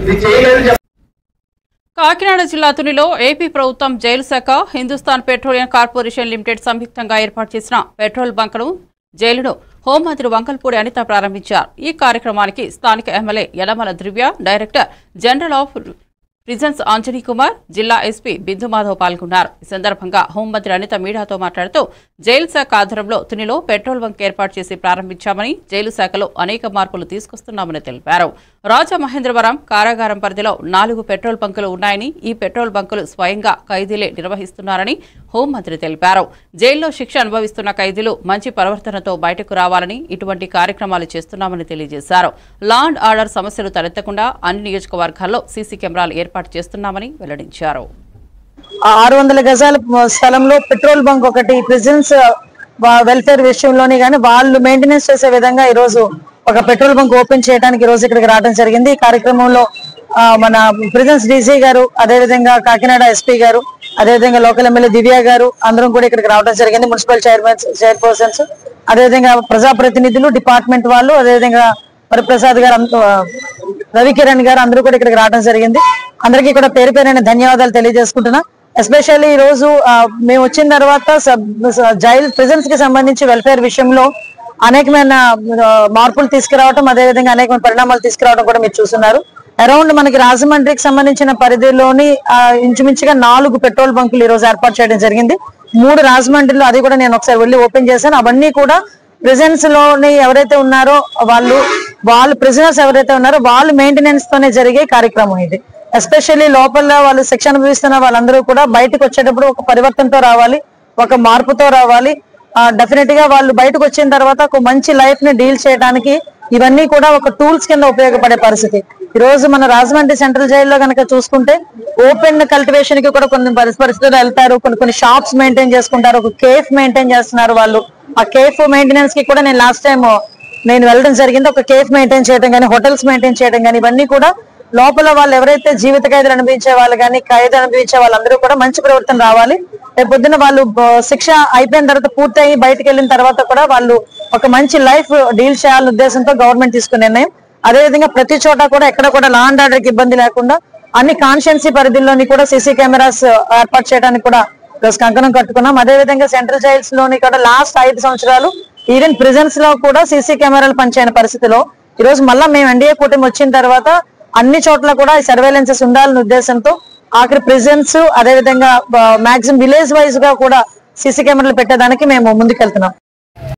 ఇది చేయలేదు. కాకినాడ జిల్లా తునిలో ఏపీ ప్రభుత్వం జైలు శాఖ, హిందుస్థాన్ పెట్రోలియం కార్పొరేషన్ లిమిటెడ్ సంయుక్తంగా ఏర్పాటు చేసిన పెట్రోల్ బంకును జైలును హోంమంత్రి వంకల్పూడి అనిత ప్రారంభించారు. ఈ కార్యక్రమానికి స్థానిక MLA Yanamala Divya, director general of prisons Anjani Kumar, జిల్లా ఎస్పీ బిందు మాధవ్ పాల్గొన్నారు. ఈ సందర్భంగా హోంమంత్రి అనిత మీడియాతో మాట్లాడుతూ జైలు శాఖ ఆధ్వర్యంలో తునిలో పెట్రోల్ బంక్ ఏర్పాటు చేసి ప్రారంభించామని, జైలు శాఖలో అనేక మార్పులు తీసుకొస్తున్నామని తెలిపారు. రాజమహేంద్రవరం కారాగారం పరిధిలో 4 పెట్రోల్ బంకులు ఉన్నాయని, ఈ పెట్రోల్ బంకులు స్వయంగా ఖైదీలే నిర్వహిస్తున్నారని హోంమంత్రి తెలిపారు. జైల్లో శిక్ష అనుభవిస్తున్న ఖైదీలు మంచి ప్రవర్తనతో బయటకు రావాలని ఇటువంటి కార్యక్రమాలు చేస్తున్నామని తెలియజేశారు. లా అండ్ ఆర్డర్ సమస్యలు తలెత్తకుండా అన్ని నియోజకవర్గాల్లో సీసీ కెమెరాలు ఏర్పాటు చేస్తున్నామని వెల్లడించారు. 600 గజాల స్థలంలో పెట్రోల్ బంక్ ఒకటి ప్రిజన్స్ వెల్ఫేర్ విషయంలోనే కానీ వాళ్ళు మెయింటెనెన్స్ చేసే విధంగా ఈ రోజు ఒక పెట్రోల్ బంక్ ఓపెన్ చేయడానికి ఈ రోజు ఇక్కడికి రావడం జరిగింది. ఈ కార్యక్రమంలో మన ప్రిజన్స్ డీసీ గారు, అదేవిధంగా కాకినాడ ఎస్పీ గారు, అదేవిధంగా లోకల్ ఎమ్మెల్యే దివ్య గారు అందరం కూడా ఇక్కడికి రావడం జరిగింది. మున్సిపల్ చైర్పర్సన్స్, అదేవిధంగా ప్రజాప్రతినిధులు, డిపార్ట్మెంట్ వాళ్ళు, అదేవిధంగా వరప్రసాద్ గారు, రవికిరణ్ గారు అందరూ కూడా ఇక్కడికి రావడం జరిగింది. అందరికీ కూడా పేరు పేరైన ధన్యవాదాలు తెలియజేసుకుంటున్నా. ఎస్పెషల్లీ ఈ రోజు మేము వచ్చిన తర్వాత జైల్ ప్రిజన్స్ కి సంబంధించి వెల్ఫేర్ విషయంలో అనేకమైన మార్పులు తీసుకురావడం, అదేవిధంగా అనేకమైన పరిణామాలు తీసుకురావడం కూడా మీరు చూస్తున్నారు. అరౌండ్ మనకి రాజమండ్రికి సంబంధించిన పరిధిలోని ఇంచుమించుగా 4 పెట్రోల్ బంకులు ఈ రోజు ఏర్పాటు చేయడం జరిగింది. 3 రాజమండ్రిలో, అది కూడా నేను ఒకసారి వెళ్ళి ఓపెన్ చేశాను. అవన్నీ కూడా ప్రిజన్స్ లోని ఎవరైతే ఉన్నారో వాళ్ళు ప్రిజనర్స్ ఎవరైతే ఉన్నారో వాళ్ళు మెయింటెనెన్స్ తోనే జరిగే కార్యక్రమం ఇది. ఎస్పెషల్లీ లోపల వాళ్ళు శిక్ష అనుభవిస్తున్న వాళ్ళందరూ కూడా బయటకు వచ్చేటప్పుడు ఒక పరివర్తనతో రావాలి, ఒక మార్పుతో రావాలి. డెఫినెట్ గా వాళ్ళు బయటకు వచ్చిన తర్వాత ఒక మంచి లైఫ్ ని డీల్ చేయడానికి ఇవన్నీ కూడా ఒక టూల్స్ కింద ఉపయోగపడే పరిస్థితి. ఈ రోజు మన రాజమండ్రి సెంట్రల్ జైల్లో కనుక చూసుకుంటే ఓపెన్ కల్టివేషన్ కి కూడా కొన్ని పరిస్థితులు వెళ్తారు, కొన్ని షాప్స్ మెయింటైన్ చేసుకుంటారు, ఒక కేఫ్ మెయింటైన్ చేస్తున్నారు వాళ్ళు. ఆ కేఫ్ మెయింటెనెన్స్ కి కూడా నేను లాస్ట్ టైం వెళ్ళడం జరిగింది. ఒక కేఫ్ మెయింటైన్ చేయడం కానీ, హోటల్స్ మెయింటైన్ చేయడం కానీ, ఇవన్నీ కూడా లోపల వాళ్ళు ఎవరైతే జీవిత ఖైదీలు అనుభవించే వాళ్ళు కానీ, ఖైదీ అనుభవించే వాళ్ళందరూ కూడా మంచి ప్రవర్తన రావాలి. రేపు పొద్దున్న వాళ్ళు శిక్ష అయిపోయిన తర్వాత పూర్తయి బయటకు వెళ్ళిన తర్వాత కూడా వాళ్ళు ఒక మంచి లైఫ్ డీల్ చేయాలనే ఉద్దేశంతో గవర్నమెంట్ తీసుకునే నిర్ణయం. అదేవిధంగా ప్రతి చోట కూడా ఎక్కడ కూడా లా అండ్ ఆర్డర్ కి ఇబ్బంది లేకుండా అన్ని కాన్స్టిట్యుయెన్సీ పరిధిలోని కూడా సీసీ కెమెరాస్ ఏర్పాటు చేయడానికి కూడా ఈరోజు కంకణం కట్టుకున్నాం. అదేవిధంగా సెంట్రల్ జైల్స్ లోని కూడా లాస్ట్ 5 సంవత్సరాలు ఈవెన్ ప్రిజన్స్ లో కూడా సీసీ కెమెరాలు పనిచేయని పరిస్థితిలో ఈ రోజు మళ్ళా మేము ఎన్డీఏ కూటమి వచ్చిన తర్వాత అన్ని చోట్ల కూడా సర్వేలెన్సెస్ ఉండాలనే ఉద్దేశంతో ఆఖరి ప్రిజన్స్, అదేవిధంగా మాక్సిమం విలేజ్ వైజ్ గా కూడా సీసీ కెమెరాలు పెట్టేదానికి మేము ముందుకెళ్తున్నాం.